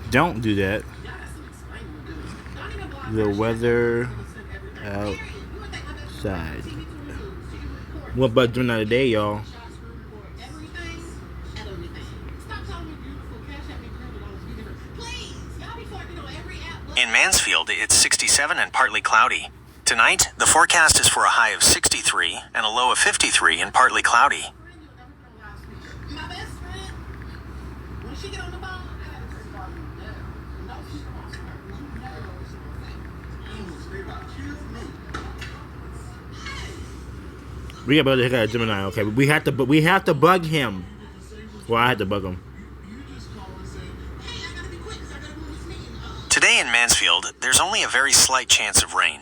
Don't do that. The weather outside. What about doing that today, y'all? In Mansfield, it's 67 and partly cloudy. Tonight, the forecast is for a high of 63 and a low of 53 and partly cloudy. We got to hit Gemini, okay? But we have to bug him. Well, I had to bug him. Today in Mansfield, there's only a very slight chance of rain.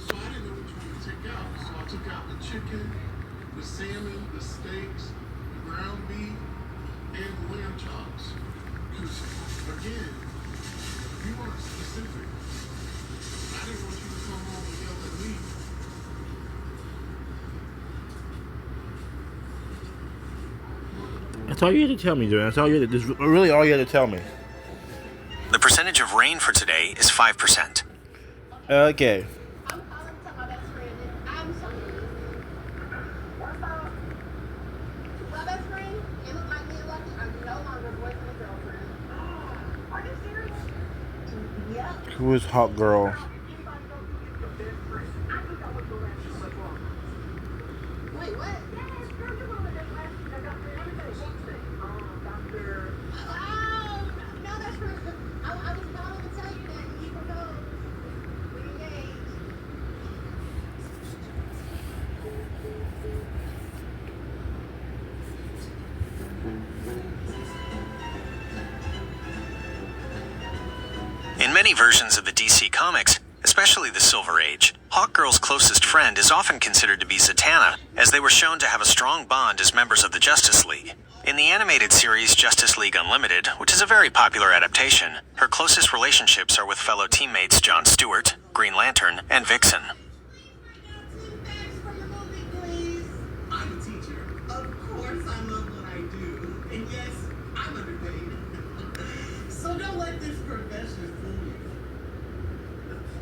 So I didn't know which one to take out. So I took out the chicken, the salmon, the steaks, the ground beef, and the lamb chops. Because, again, you weren't specific. I didn't want you to come home and yell at me. That's all you had to tell me, Jordan. That's all you had to, this is really all you had to tell me. The percentage of rain for today is 5%. Okay. Who is Hot Girl? In many versions of the DC Comics, especially the Silver Age, Hawkgirl's closest friend is often considered to be Zatanna, as they were shown to have a strong bond as members of the Justice League. In the animated series Justice League Unlimited, which is a very popular adaptation, her closest relationships are with fellow teammates Jon Stewart, Green Lantern, and Vixen. I'm a teacher. Of course I love what I do. And yes, I'm underpaid. So don't let this profession fool you.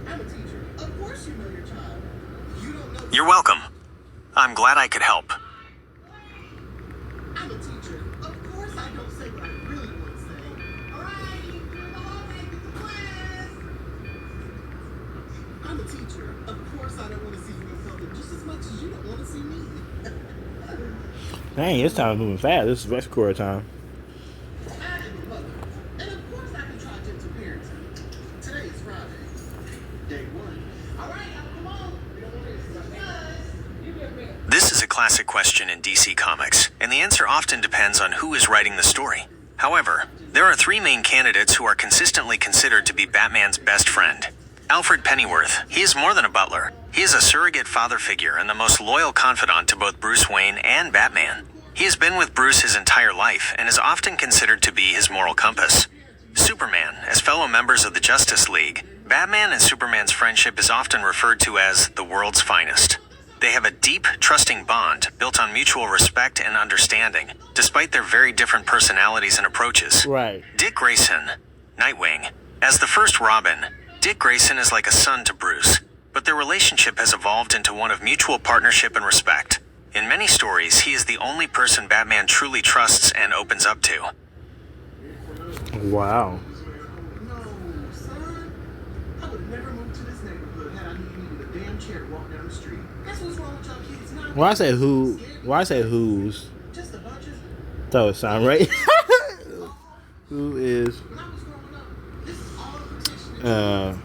I'm a teacher. Of course you know your child. You don't know. You're welcome. I'm glad I could help. I'm a teacher. Of course I don't say what I really want to say. All right, you're the hallway, get to class. I'm a teacher. Of course I don't want to see you in public just as much as you don't want to see me. Dang, this time is moving fast. This is rest quarter time. I am a mother. And of course I can try gentle parenting. Today is Friday. Day one. All right, y'all, come on. We don't want to discuss. This is a classic question in DC Comics, and the answer often depends on who is writing the story. However, there are three main candidates who are consistently considered to be Batman's best friend. Alfred Pennyworth. He is more than a butler. He is a surrogate father figure and the most loyal confidant to both Bruce Wayne and Batman. He has been with Bruce his entire life and is often considered to be his moral compass. Superman. As fellow members of the Justice League, Batman and Superman's friendship is often referred to as the world's finest. They have a deep, trusting bond built on mutual respect and understanding, despite their very different personalities and approaches. Right. Dick Grayson, Nightwing. As the first Robin, Dick Grayson is like a son to Bruce, but their relationship has evolved into one of mutual partnership and respect. In many stories, he is the only person Batman truly trusts and opens up to. Wow. No, son. I would never move to this neighborhood had I needed a damn chair to walk down the street. That's what's wrong with y'all kids now. Why I say who? Why I say who's? Just a bunch of. That would sound right. Who is? When I was growing up, this is all the protection. Uh.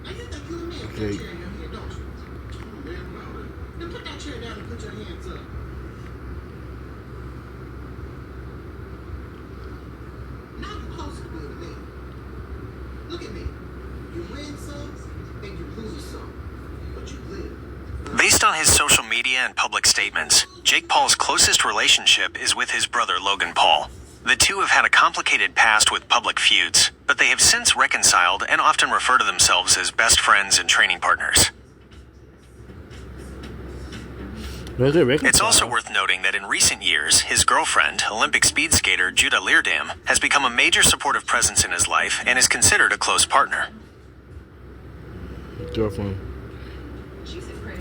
Now you think you the man with that chair in your hand, don't you? Oh, man, about it. Then put that chair down and put your hands up. Now you're closer to being a man. Look at me. You win some and you lose some, but you live. Based on his social media and public statements, Jake Paul's closest relationship is with his brother Logan Paul. The two have had a complicated past with public feuds, but they have since reconciled and often refer to themselves as best friends and training partners. It's also worth noting that in recent years, his girlfriend, Olympic speed skater Judah Leerdam, has become a major supportive presence in his life and is considered a close partner. Girlfriend.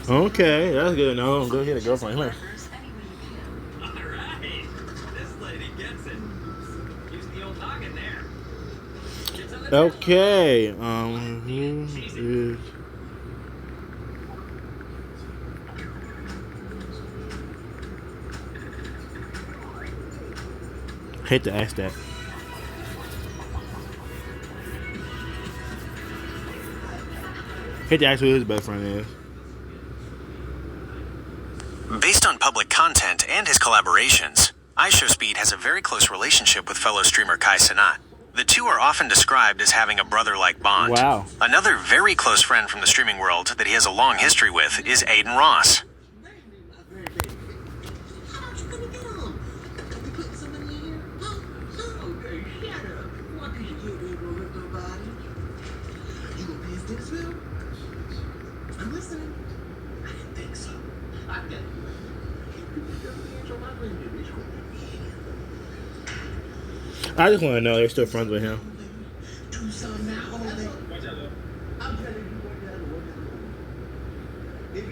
Okay, that's good to know. Go get a girlfriend. Come here. Alright, this lady gets it. Use the old noggin there. Okay. Who is... Hate to ask that. Hate to ask who his best friend is. Based on public content and his collaborations, IShowSpeed has a very close relationship with fellow streamer Kai Cenat. The two are often described as having a brother-like bond. Wow. Another very close friend from the streaming world that he has a long history with is Aiden Ross. I just want to know they're still friends with him.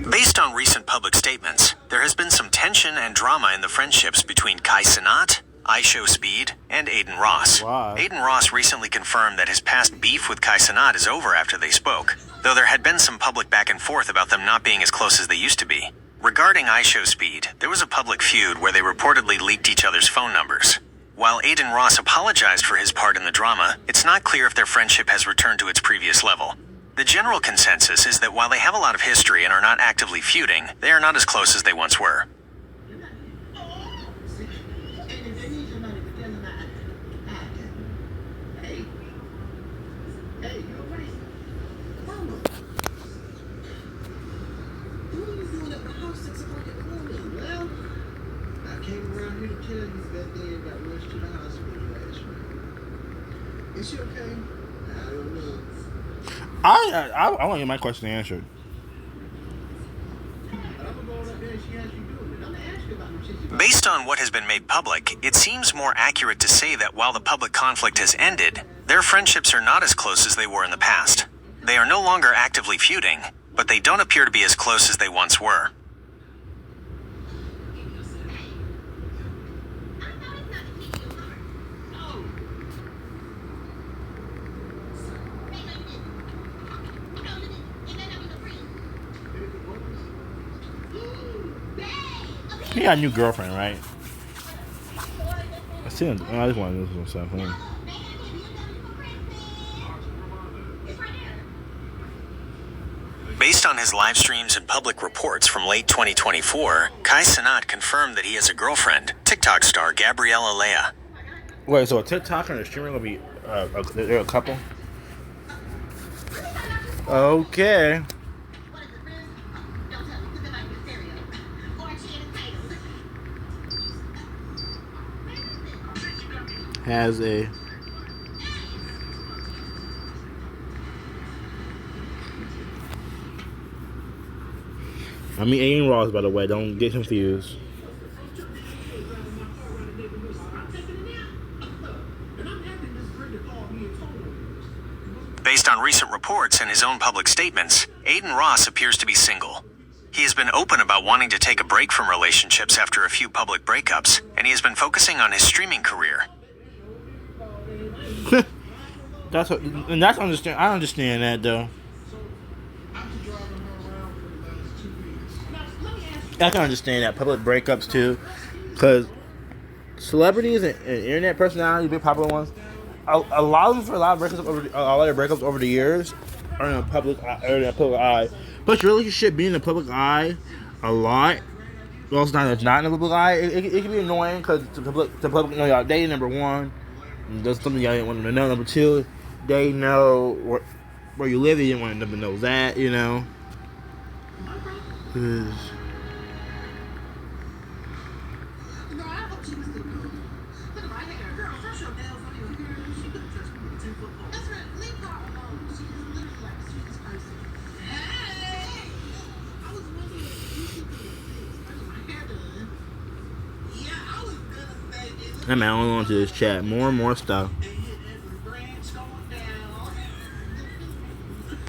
Based on recent public statements, there has been some tension and drama in the friendships between Kai Cenat, IShowSpeed, and Aiden Ross. Wow. Aiden Ross recently confirmed that his past beef with Kai Cenat is over after they spoke, though there had been some public back and forth about them not being as close as they used to be. Regarding IShowSpeed, there was a public feud where they reportedly leaked each other's phone numbers. While Aiden Ross apologized for his part in the drama, it's not clear if their friendship has returned to its previous level. The general consensus is that while they have a lot of history and are not actively feuding, they are not as close as they once were. Is she okay? I don't know. I want to get my question answered. Based on what has been made public, it seems more accurate to say that while the public conflict has ended, their friendships are not as close as they were in the past. They are no longer actively feuding, but they don't appear to be as close as they once were. He got a new girlfriend, right? I see him. I just want to do some stuff. Based on his live streams and public reports from late 2024, Kai Cenat confirmed that he has a girlfriend, TikTok star Gabriella Lea. Wait, so a TikToker and a streamer gonna be they're a couple? Okay. Has a I mean Aiden Ross, by the way, don't get confused. Based on recent reports and his own public statements, Aiden Ross appears to be single. He has been open about wanting to take a break from relationships after a few public breakups, and he has been focusing on his streaming career. That's understand. I understand that though. I can understand that public breakups too, because celebrities and internet personalities, big popular ones, a lot of them for a lot of breakups over the years are in a public eye. But your relationship being in the public eye a lot, well, sometimes it's not in the public eye. It can be annoying because the public know y'all dating, number one. And that's something y'all didn't want them to know. Number two, they know where you live. They didn't want them to know that, you know. I'm adding on to this chat. More and more stuff.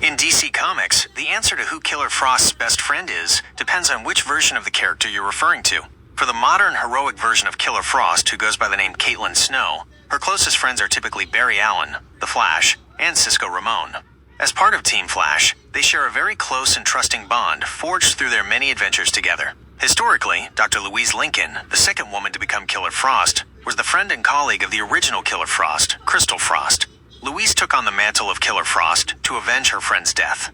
In DC Comics, the answer to who Killer Frost's best friend is depends on which version of the character you're referring to. For the modern, heroic version of Killer Frost, who goes by the name Caitlin Snow, her closest friends are typically Barry Allen, the Flash, and Cisco Ramon. As part of Team Flash, they share a very close and trusting bond forged through their many adventures together. Historically, Dr. Louise Lincoln, the second woman to become Killer Frost, was the friend and colleague of the original Killer Frost, Crystal Frost. Louise took on the mantle of Killer Frost to avenge her friend's death.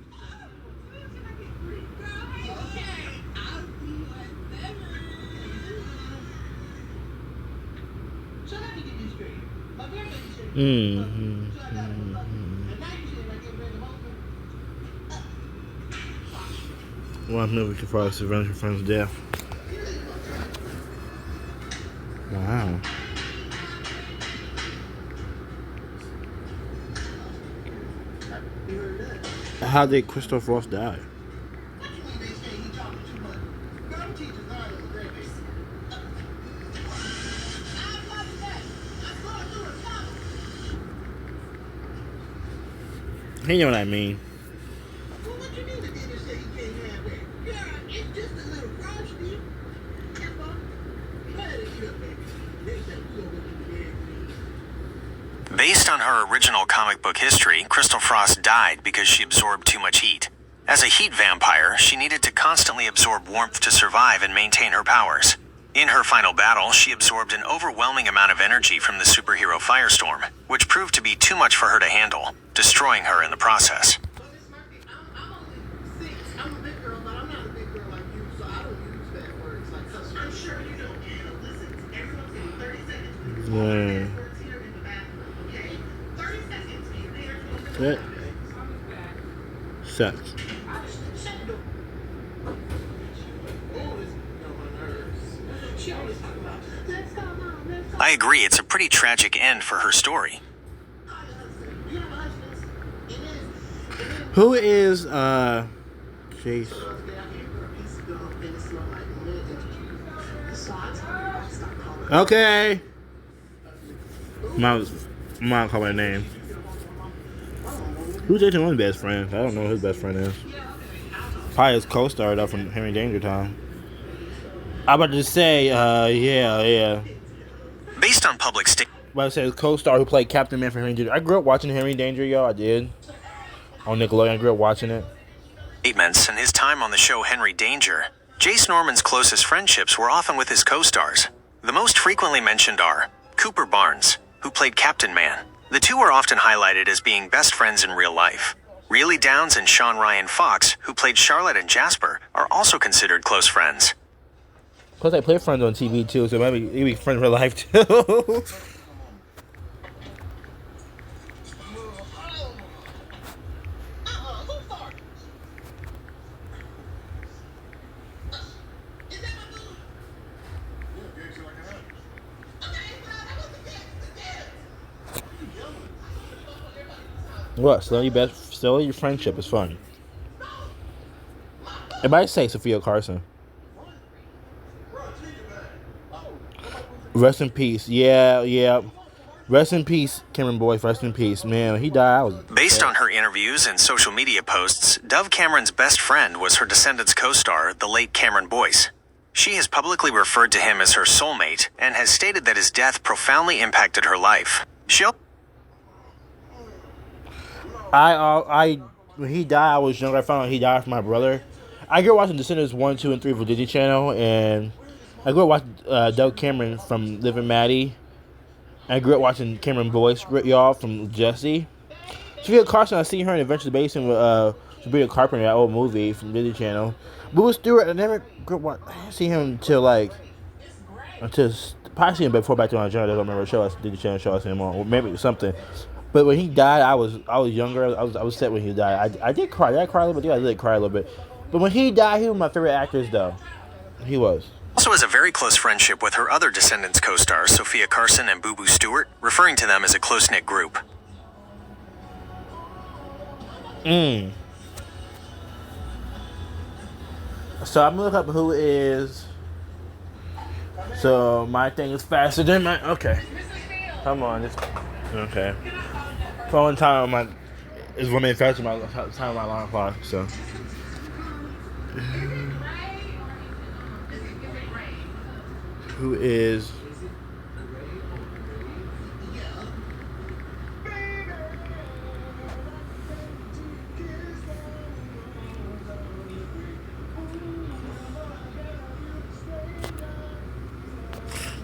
One movie to Frost to avenge her friend's death. Wow. How did Crystal Frost die? You know what I mean. Based on her original comic book history, Crystal Frost died because she absorbed too much heat. As a heat vampire, she needed to constantly absorb warmth to survive and maintain her powers. In her final battle, she absorbed an overwhelming amount of energy from the superhero Firestorm, which proved to be too much for her to handle, destroying her in the process. I'm a big girl, but I'm not a big girl like you, so I don't use bad words like cuss. I'm sure you don't. Listen, everyone's getting 30 seconds. Yeah. That sucks. I agree, it's a pretty tragic end for her story. Who is Chase? Okay. Mom called my name. Who's Jason One's best friend? I don't know who his best friend is. Probably his co-star though from Henry Danger Time. I'm about to say, yeah. Based on public statements. I'm about to say his co-star who played Captain Man for Henry Danger. I grew up watching Henry Danger, yo. I did. On Nickelodeon, I grew up watching it. And his time on the show Henry Danger, Jace Norman's closest friendships were often with his co-stars. The most frequently mentioned are Cooper Barnes, who played Captain Man. The two are often highlighted as being best friends in real life. Reilly Downs and Sean Ryan Fox, who played Charlotte and Jasper, are also considered close friends. Plus, I play friends on TV too, so maybe you be friends in real life too. What? Still your friendship is fun. Everybody say Sophia Carson. Rest in peace. Yeah. Rest in peace, Cameron Boyce. Rest in peace. Man, he died. Based on her interviews and social media posts, Dove Cameron's best friend was her Descendants co-star, the late Cameron Boyce. She has publicly referred to him as her soulmate and has stated that his death profoundly impacted her life. When he died, I was younger. I found out he died from my brother. I grew up watching Descendants 1, 2, and 3 for Disney Channel, and I grew up watching Doug Cameron from Liv and Maddie. I grew up watching Cameron Boyce, y'all, from Jesse. Sophia Carson, I seen her in Adventure Basin with Sabrina Carpenter, that old movie from Disney Channel. Boo Stewart, I never grew up. I didn't see him until probably seen him before back to on Journal. I don't remember a show. Disney Channel show I seen him on, or maybe it was something. But when he died, I was younger. I was sad when he died. I did cry. Did I cry a little bit? Yeah, I did cry a little bit. But when he died, he was my favorite actors, though. He was. Also has a very close friendship with her other Descendants co-stars, Sophia Carson and Boo Boo Stewart, referring to them as a close-knit group. So I'm gonna look up who is So my thing is faster than my. Okay. Come on. Just, okay. Phone time on my is 1 minute faster than my time on my alarm clock. So. Who is?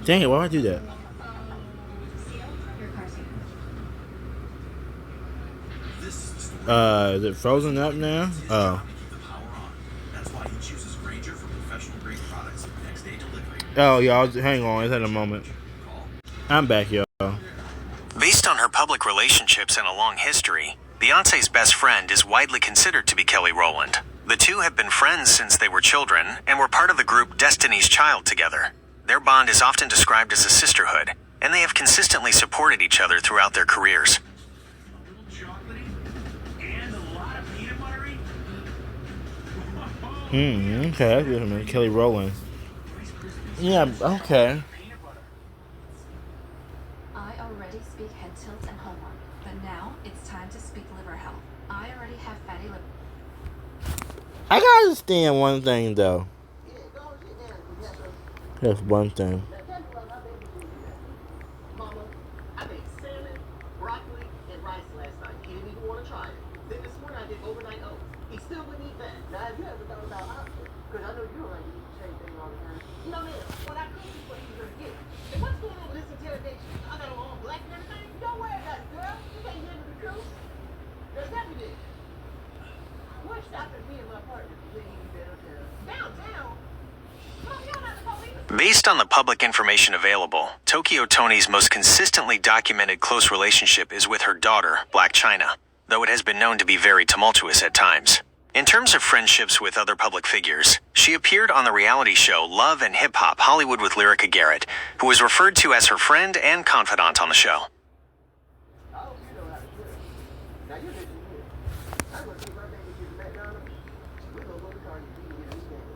Dang it! Why would I do that? Is it frozen up now? Oh. Oh, y'all, hang on. It's at a moment. I'm back, y'all. Based on her public relationships and a long history, Beyoncé's best friend is widely considered to be Kelly Rowland. The two have been friends since they were children and were part of the group Destiny's Child together. Their bond is often described as a sisterhood, and they have consistently supported each other throughout their careers. Okay, that's good. Kelly Rowland. Yeah, okay. I already speak head tilt and homework, but now it's time to speak liver health. I already have fatty liver. I gotta understand one thing, though. That's one thing. Mama, I made salmon, broccoli, and rice last night. He didn't even want to try it. Then this morning I did overnight oats. He still wouldn't eat that. Now, have you ever thought about options? Because I know you don't like to eat the same thing all the time. No, man. What I cooked is what he was going to get. And what's going on with this interrogation? I got all black and everything. Don't worry about it, girl. You can't handle the truth. There's evidence. We're stopping me and my partner from being downtown. Downtown? Mom, you're not the police. Based on the public information available, Tokyo Tony's most consistently documented close relationship is with her daughter, Black China, though it has been known to be very tumultuous at times. In terms of friendships with other public figures, she appeared on the reality show Love and Hip Hop Hollywood with Lyrica Garrett, who was referred to as her friend and confidant on the show. Oh, you know how to do it. Now you're making me. I'm going to take my baby to the McDonald's. We're going to go to Target to eat this game.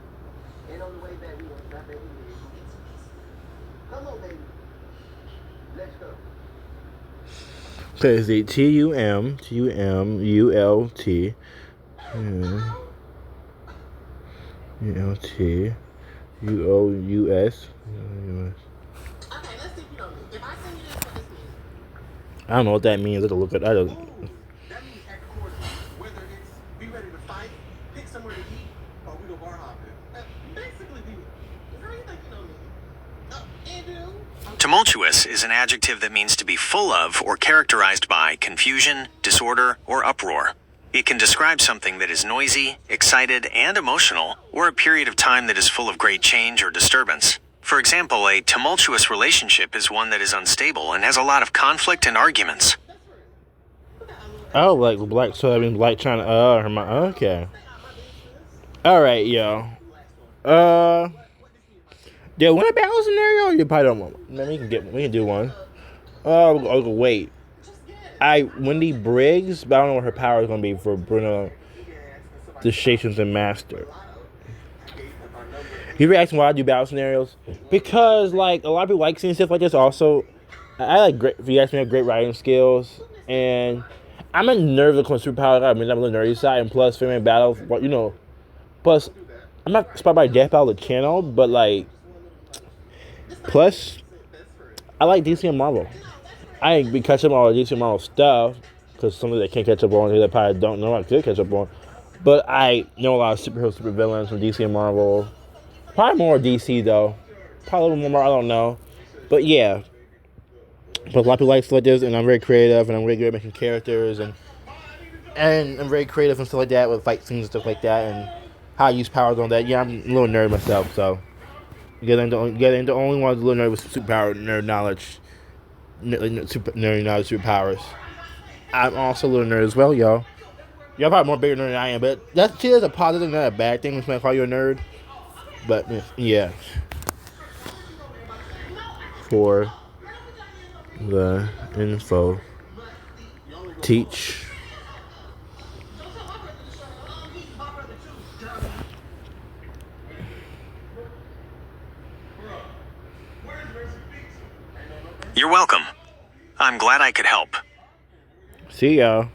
And on the way back, we're going to stop at the Lids. Come on, baby. Let's go. Okay, it's the Tumult. ULT. UOUS. Okay, let's see if you know this. If I send you this, what this means? I don't know what that means. I have to look at. That means act accordingly. Whether it's be ready to fight, pick somewhere to eat, or we go bar hopping. Basically, be girl, you think you know me? Andrew? Tumultuous is an adjective that means to be full of or characterized by confusion, disorder, or uproar. It can describe something that is noisy, excited, and emotional, or a period of time that is full of great change or disturbance. For example, a tumultuous relationship is one that is unstable and has a lot of conflict and arguments. Oh, like black. So I mean, Black China. Okay. All right, yo. Yeah, want a battle scenario? You probably don't want. Man, we can do one. Oh, wait. Wendy Briggs, but I don't know what her power is gonna be for Bruno the Shapes and Master. You asking why I do battle scenarios? Because like a lot of people like seeing stuff like this. Also, I like great. If you ask me, I have great writing skills, and I'm a nerd with superpower. I mean, I'm a little nerdy side, and plus, Fame Battle, you know. Plus, I'm not inspired by Death Battle the channel, but like, plus, I like DC and Marvel. I ain't be catching up on all the DC and Marvel stuff because some of that can't catch up on, that probably don't know I could catch up on. But I know a lot of superheroes, super villains from DC and Marvel. Probably more DC though. Probably a little more, I don't know. But yeah. But a lot of people like stuff like this, and I'm very creative, and I'm really good at making characters, and I'm very creative and stuff like that with fight scenes and stuff like that, and how I use powers on that. Yeah, I'm a little nerd myself, so getting the only one who's a little nerd with superpower nerd knowledge. Nerd knowledge, superpowers. I'm also a little nerd as well, y'all. Y'all probably more bigger nerd than I am, but that's a positive, not a bad thing when somebody call you a nerd. But yeah, for the info, teach. You're welcome. I'm glad I could help. See y'all.